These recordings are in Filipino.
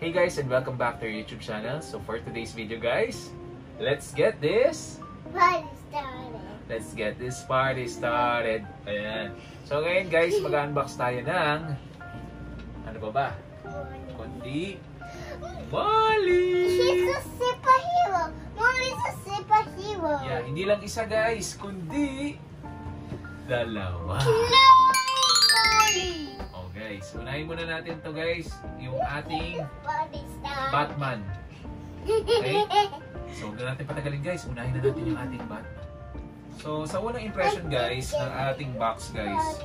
Hey guys, and welcome back to our YouTube channel. So for today's video guys, let's get this party started. Let's get this party started. Ayan. So ngayon guys, mag-unbox tayo ng ano ba? Kundi Molly! She's a superhero. Molly's a superhero. Yeah, hindi lang isa guys, kundi dalawa. No, Molly! Oh guys, unahin muna natin to guys, yung ating Party started. Batman. Okay? So huwag na natin patagalin guys, unahin na natin yung ating Batman. So sa unang impression guys, ng ating box guys,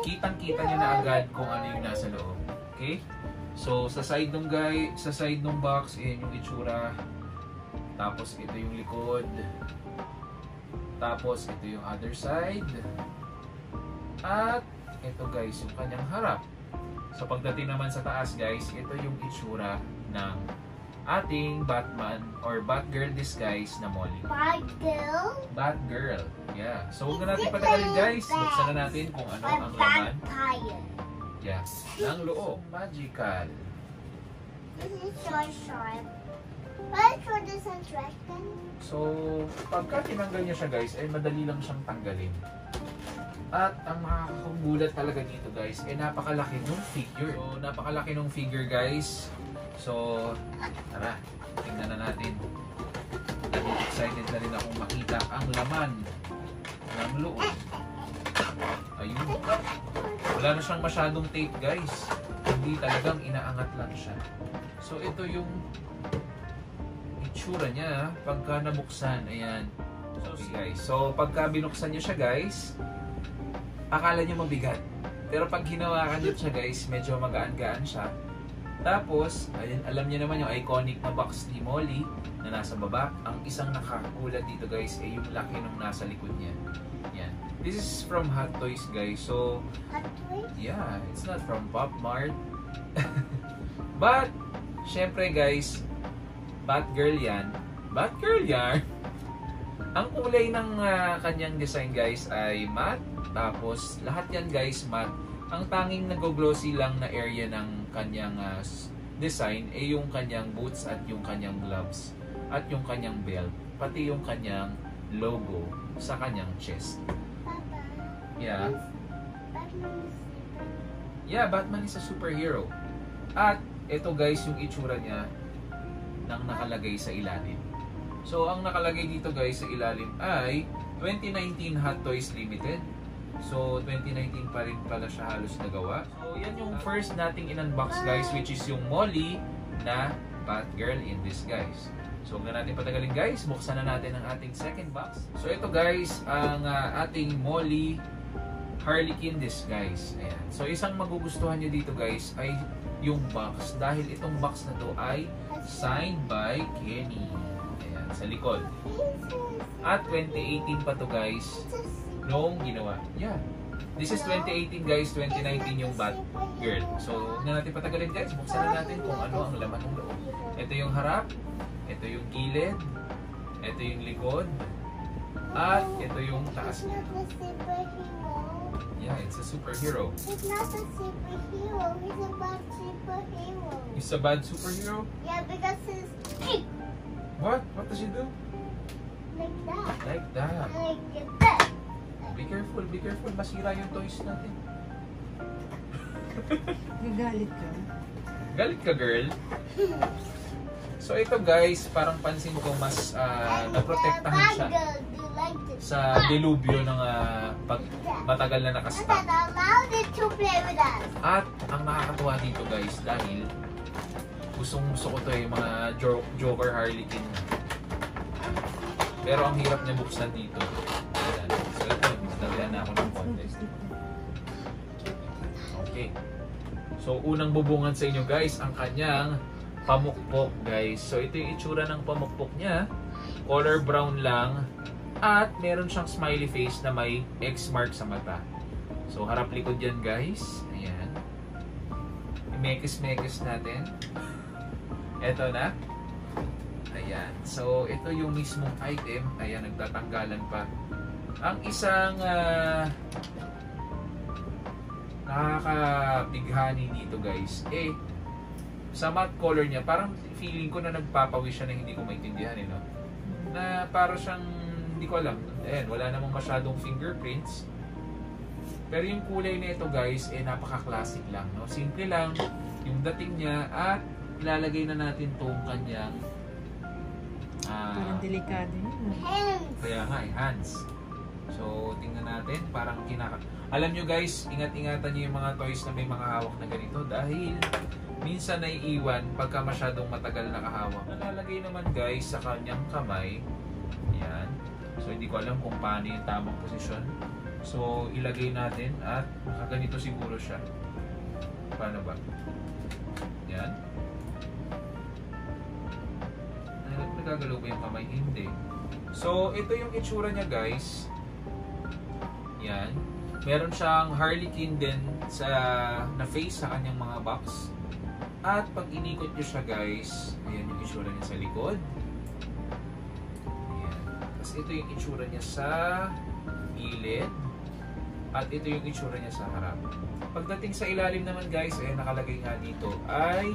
kitang-kita nyo na agad kung ano yung nasa loob. Okay? So sa side ng box, yan yung itsura. Tapos ito yung likod. Tapos ito yung other side. At ito guys, yung kanyang harap. So pagdating naman sa taas guys, ito yung itsura ng ating Batman or Batgirl disguise na Molly. Batgirl? Batgirl. Yeah. So huwag na natin patagalin guys. Buksan na natin kung ano ang laman. Vampire. Yeah. Ng loob. Magical. This is so sharp. Why for this dragon? So, pagka tinanggal niya siya guys, ay madali lang siyang tanggalin. At ang makakagulat talaga dito guys, ay napakalaki ng figure. So, napakalaki ng figure guys. So, tara, tingnan na natin. Excited na rin akong makita ang laman ng loob. Ayun. Wala na siyang masyadong tape guys. Hindi talagang inaangat lang siya. So, ito yung itsura niya pagka nabuksan. Ayan. So, okay guys. So, pagka binuksan niyo siya guys, akala niyo mabigat. Pero pag hinawakan niyo siya guys, medyo magaan-gaan siya. Tapos, ayun, alam niyo naman yung iconic na box ni Molly na nasa baba. Ang isang nakakagulat dito guys ay yung laki nung nasa likod niya. Yan. This is from Hot Toys guys. So, Hot Toys? yeah, it's not from Pop Mart. But, syempre guys, Batgirl yan. Batgirl yan. Ang kulay ng kanyang design guys ay matte. Tapos, lahat yan guys matte. Ang tanging nag-glossy lang na area ng kanyang design ay yung kanyang boots at yung kanyang gloves at yung kanyang belt, pati yung kanyang logo sa kanyang chest. Papa. Yeah. Batman is Yeah, Batman is a superhero. At ito guys yung itsura niya nang nakalagay sa ilalim. So ang nakalagay dito guys sa ilalim ay 2019 Hot Toys Limited. So, 2019 pa rin pala siya halos nagawa. So, yan yung first nating in-unbox guys, which is yung Molly na Batgirl in disguise. So, huwag na natin patagalin guys. Buksan na natin ang ating second box. So, ito guys, ang ating Molly Harlequin disguise. Ayan. So, isang magugustuhan nyo dito guys ay yung box. Dahil itong box na to ay signed by Kenny. Ayan, sa likod. At 2018 pa to guys. Noong ginawa. Yeah. This is 2018 guys, 2019 yung Batgirl. So, huwag na natin patagalin guys. Buksan na natin kung ano ang laman ng loob. Ito yung harap, ito yung gilid, ito yung likod, at ito yung taas niya. not a superhero. Yeah, it's a superhero. He's not a superhero. He's a bad superhero. He's a bad superhero? Yeah, because he's What? What does he do? like that. Like that. Like that. Be careful. Masira yung toys natin. Nagalit ka? Galit ka, girl. So ito guys, parang pansin ko mas naprotektahan siya Girl, do you like this? sa dilubyo ng matagal na I'm nakastop. not allowed it to play with us. At ang nakakatuwa dito guys, dahil gustong-gusto ko to yung mga Joker Harlequin. Pero ang hirap niya buksan dito. Ayan. So ito, nagdalihan na ako ng konti. Okay. So unang bubungan sa inyo guys, ang kanyang pamukpok guys. So ito yung itsura ng pamukpok niya. Color brown lang. At meron siyang smiley face na may X mark sa mata. So harap likod yan guys. Ayan. I-mekis-mekis natin. Ito na. Ayan. So ito yung mismong item. Ayan, nagtatanggalan pa. Ang isang nakakabighani dito guys, sa matte color niya, parang feeling ko na nagpapawis siya na hindi ko maintindihan, no? Na para siyang, hindi ko alam. Ayan, wala namang masyadong fingerprints. Pero yung kulay nito guys, napaka-classic lang, no? Simple lang yung dating niya at ilalagay na natin tong kanyang Parang delikado yun. Hands. kaya nga, hands. So, tingnan natin, parang alam nyo guys, ingat-ingatan nyo yung mga toys na may mga hawak na ganito dahil minsan naiiwan pagka masyadong matagal nakahawak. Nalalagay naman guys sa kanyang kamay. Yan. So, hindi ko alam kung paano yung tamang posisyon. So, ilagay natin at nakaganito siguro siya. Paano ba? Yan. Nagagalaw ba yung kamay? Hindi. So, ito yung itsura niya guys. Yan. Meron siyang Harlequin din na face sa kanyang mga box. At pag inikot nyo siya guys, ayan yung itsura niya sa likod. Ayan. Tapos ito yung itsura niya sa gilid. At ito yung itsura niya sa harap. Pagdating sa ilalim naman guys, nakalagay nga dito ay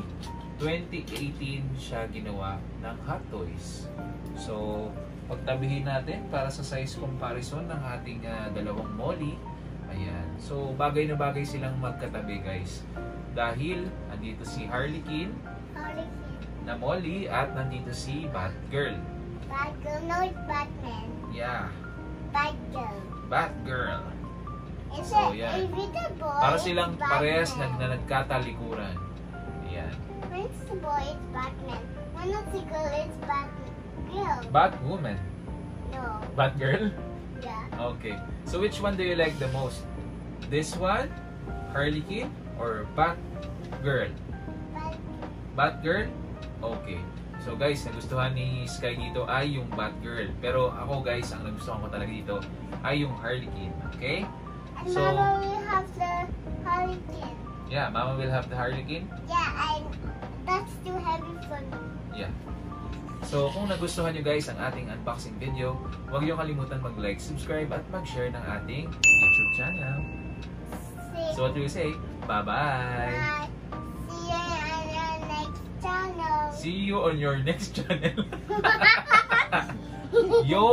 2018 siya ginawa ng Hot Toys. So, pagtabihin natin para sa size comparison ng ating dalawang Molly. Ayan. So, bagay na bagay silang magkatabi guys. Dahil nandito si Harlequin na Molly at nandito si Batgirl. Batgirl, no, it's Batman. Yeah. Batgirl. Batgirl. It's So, yan. If it's a boy, Para silang it's parehas Batman. nagkatalikuran. Ayan. When it's a boy, it's Batman. When it's a girl, it's Batman. Girl. Batwoman. No. Batgirl? Yeah. Okay. So which one do you like the most? This one? Harlequin? Or Batgirl? Batgirl? Okay. So guys, nagustuhan ni Sky dito ay yung Batgirl. Pero ako guys, ang nagustuhan ko talaga dito ay yung Harlequin. Okay? And So- Mama will have the Harlequin. Yeah, Mama will have the Harlequin. Yeah, that's too heavy for me. Yeah. So kung nagustuhan nyo guys ang ating unboxing video, huwag nyo kalimutan mag-like, subscribe at mag-share ng ating YouTube channel. See, So what do you say? Bye-bye! bye. See you on your next channel. See you on your next channel. Yo!